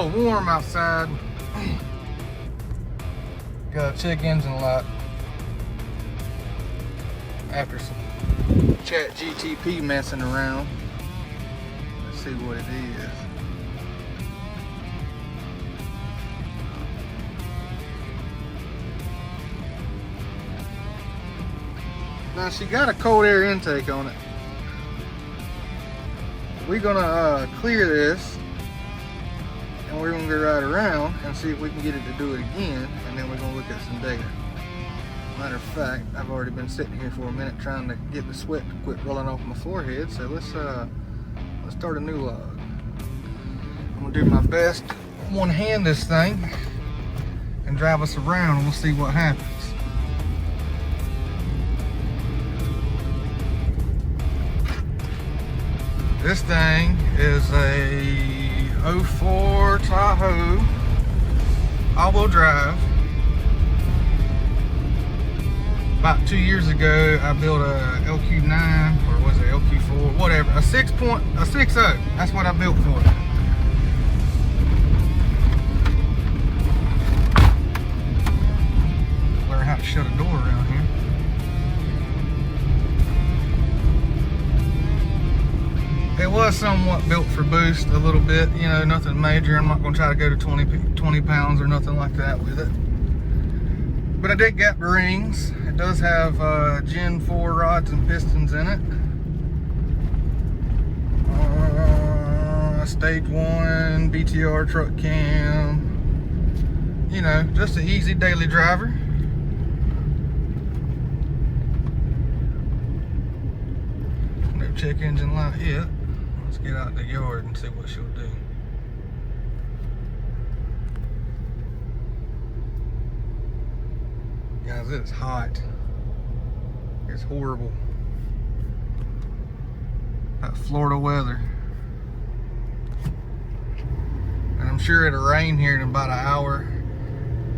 little warm outside. Got a check engine light after some chat GTP messing around. Let's see what it is. Now she got a cold air intake on it. We're gonna clear this, and we're gonna go right around and see if we can get it to do it again, and then we're gonna look at some data. Matter of fact, I've already been sitting here for a minute trying to get the sweat to quit rolling off my forehead, so let's start a new log. I'm gonna do my best one hand this thing and drive us around, and we'll see what happens. This thing is a 04 Tahoe all-wheel drive. About 2 years ago, I built a LQ9, or was it LQ4, whatever, a 6.0. That's what I built for it. Learn how to shut a door around here. It was somewhat built for boost a little bit, you know, nothing major. I'm not going to try to go to 20 pounds or nothing like that with it. But I did get the rings. It does have Gen 4 rods and pistons in it. Stage 1, BTR truck cam. You know, just an easy daily driver. No check engine light yet. Let's get out in the yard and see what she'll do. Guys, it's hot. It's horrible. That Florida weather. And I'm sure it'll rain here in about an hour.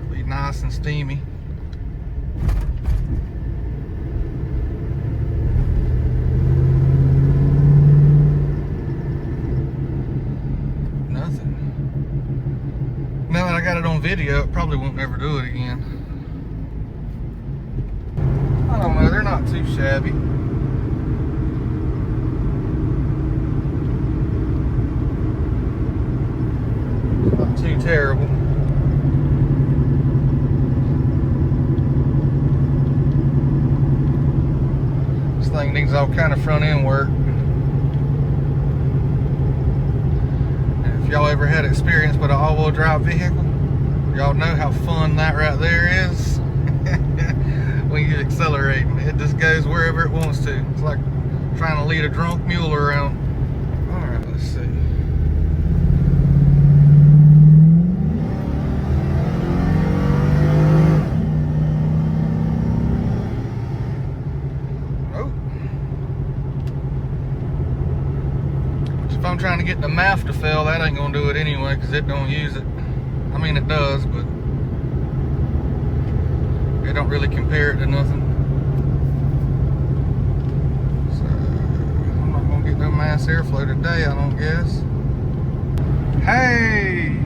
It'll be nice and steamy. Now that I got it on video, it probably won't ever do it again. I don't know, they're not too shabby. Not too terrible. This thing needs all kind of front end work. If y'all ever had experience with an all-wheel drive vehicle, y'all know how fun that right there is. When you accelerate, it just goes wherever it wants to. It's like trying to lead a drunk mule around. Alright, let's see. Oh. If I'm trying to get the MAF to fail, that ain't gonna do it anyway, because it don't use it. I mean, it does, but it don't really compare it to nothing. So I'm not gonna get no mass airflow today, I don't guess. Hey!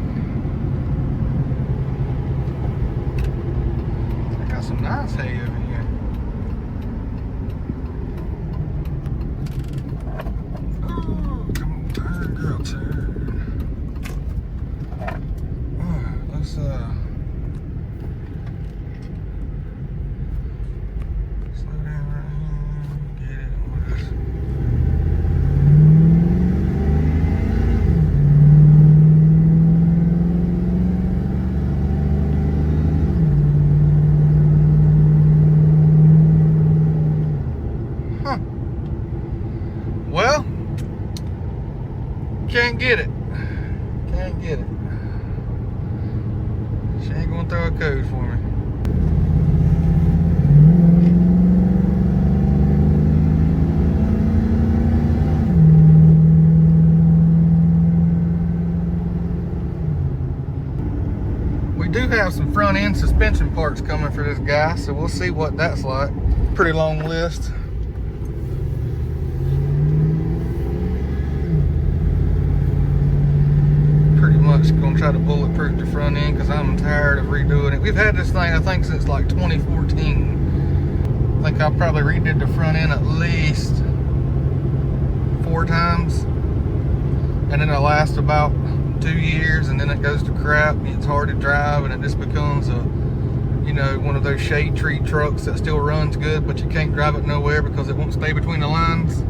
I got some nice hay over here. Oh, come on, turn, girl, turn. Let's slow down right here. Get it. What is it? Huh. Well, can't get it. Can't get it. She ain't gonna throw a code for me. We do have some front end suspension parts coming for this guy, so we'll see what that's like. Pretty long list. Pretty much gonna try to bulletproof the front end because I'm tired of redoing it. We've had this thing, I think, since like 2014. I think I probably redid the front end at least 4 times. And then it lasts about 2 years, and then it goes to crap, and it's hard to drive, and it just becomes a, you know, one of those shade tree trucks that still runs good, but you can't drive it nowhere because it won't stay between the lines.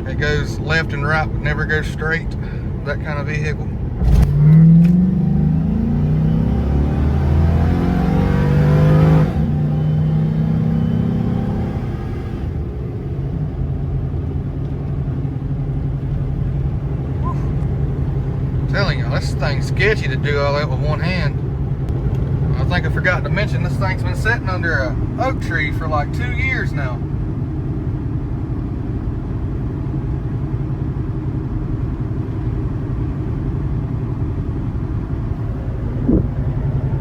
It goes left and right, but never goes straight. That kind of vehicle. Telling y'all, this thing's sketchy to do all that with one hand. I think I forgot to mention this thing's been sitting under a oak tree for like 2 years now.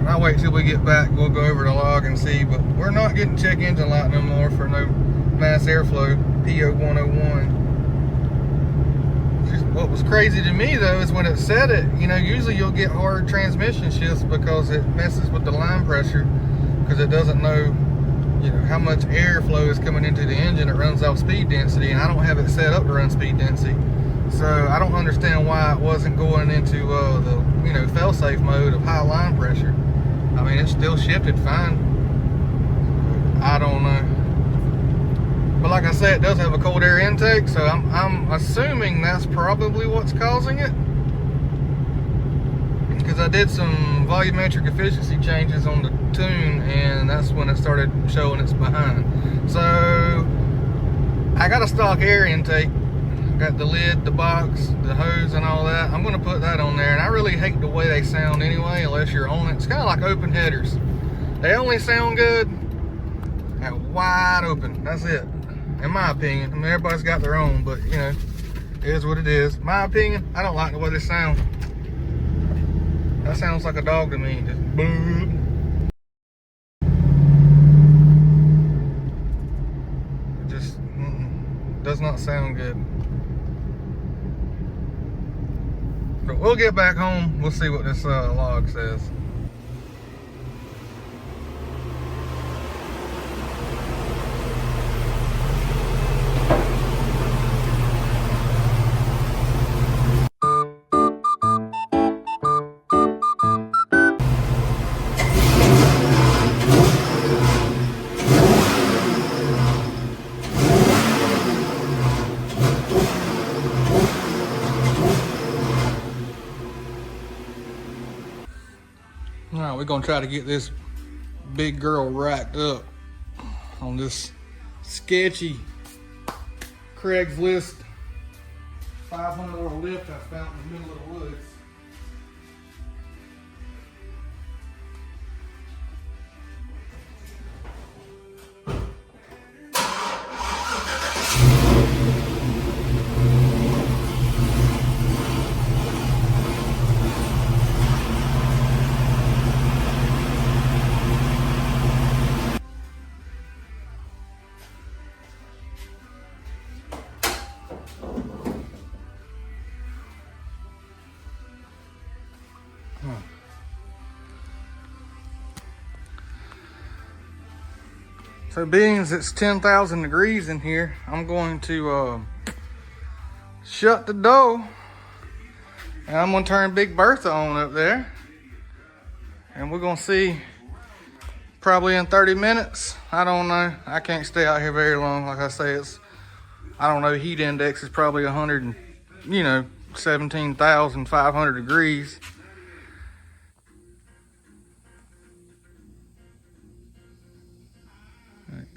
I'll wait till we get back. We'll go over the log and see, but we're not getting check engine light no more for no mass airflow PO101. What was crazy to me though is when it said it, you know, usually you'll get hard transmission shifts because it messes with the line pressure because it doesn't know, you know, how much airflow is coming into the engine. It runs off speed density, and I don't have it set up to run speed density, so I don't understand why it wasn't going into the, you know, fail-safe mode of high line pressure. I mean, it still shifted fine. I don't know. But like I said, it does have a cold air intake, so I'm assuming that's probably what's causing it. Because I did some volumetric efficiency changes on the tune, and that's when it started showing it's behind. So I got a stock air intake. Got the lid, the box, the hose, and all that. I'm going to put that on there, and I really hate the way they sound anyway, unless you're on it. It's kind of like open headers. They only sound good at wide open. That's it, in my opinion. I mean, everybody's got their own, but you know, it is what it is. My opinion, I don't like the way they sound. That sounds like a dog to me. Just boom. It just does not sound good. But we'll get back home. We'll see what this log says. Alright, we're gonna try to get this big girl racked up on this sketchy Craigslist 500 lift I found in the middle of the woods. So being as it's 10,000 degrees in here, I'm going to shut the door, and I'm gonna turn Big Bertha on up there, and we're gonna see probably in 30 minutes. I don't know. I can't stay out here very long. Like I say, I don't know, heat index is probably 100 and, you know, 17,500 degrees.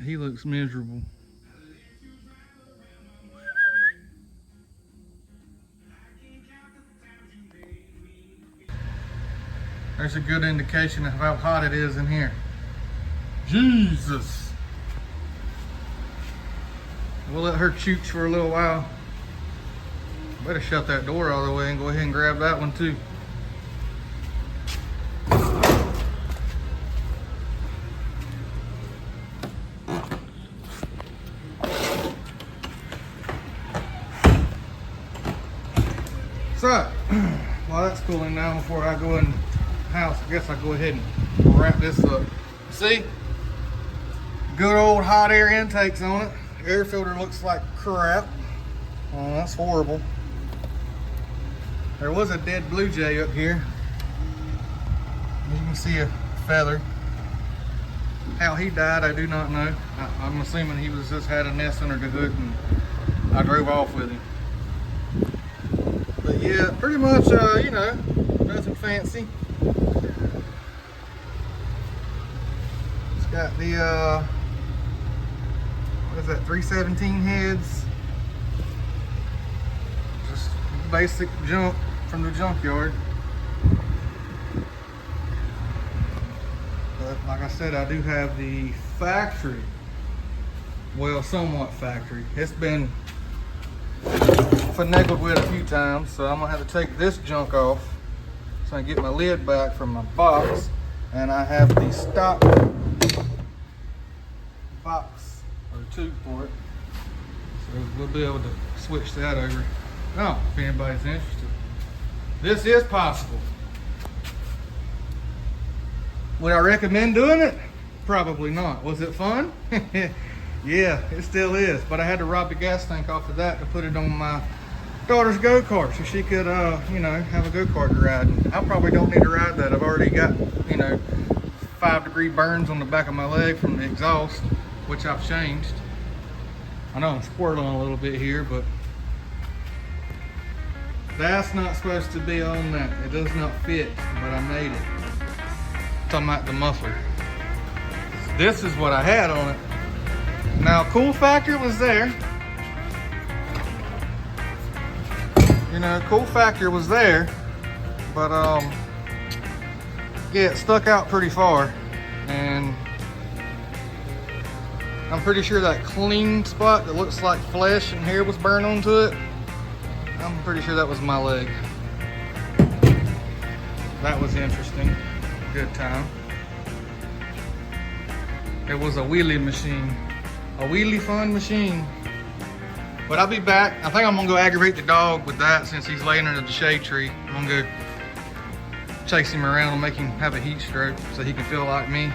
He looks miserable. There's a good indication of how hot it is in here. Jesus. We'll let her chooch for a little while. Better shut that door all the way and go ahead and grab that one too. So, while that's cooling down before I go in the house, I guess I'll go ahead and wrap this up. See? Good old hot air intakes on it. Air filter looks like crap. Oh, that's horrible. There was a dead blue jay up here. You can see a feather. How he died, I do not know. I'm assuming he was just had a nest under the hood and I drove off with him. But yeah, pretty much, you know, nothing fancy. It's got the, what is that, 317 heads. Just basic junk from the junkyard. But like I said, I do have the factory, well, somewhat factory. It's been finagled with a few times, so I'm gonna have to take this junk off so I can get my lid back from my box. And I have the stock box or tube for it, so we'll be able to switch that over. Oh, if anybody's interested, this is possible. Would I recommend doing it? Probably not. Was it fun? Yeah, it still is. But I had to rob the gas tank off of that to put it on my daughter's go-kart so she could, you know, have a go-kart to ride. And I probably don't need to ride that. I've already got, you know, 5-degree burns on the back of my leg from the exhaust, which I've changed. I know I'm squirting a little bit here, but that's not supposed to be on that. It does not fit, but I made it. Talking about the muffler. This is what I had on it. Now, cool factor was there. You know, cool factor was there, but yeah, it stuck out pretty far, and I'm pretty sure that clean spot that looks like flesh and hair was burned onto it. I'm pretty sure that was my leg. That was interesting. Good time. It was a wheelie machine. A wheelie fun machine. But I'll be back. I think I'm gonna go aggravate the dog with that since he's laying under the shade tree. I'm gonna go chase him around and make him have a heat stroke so he can feel like me.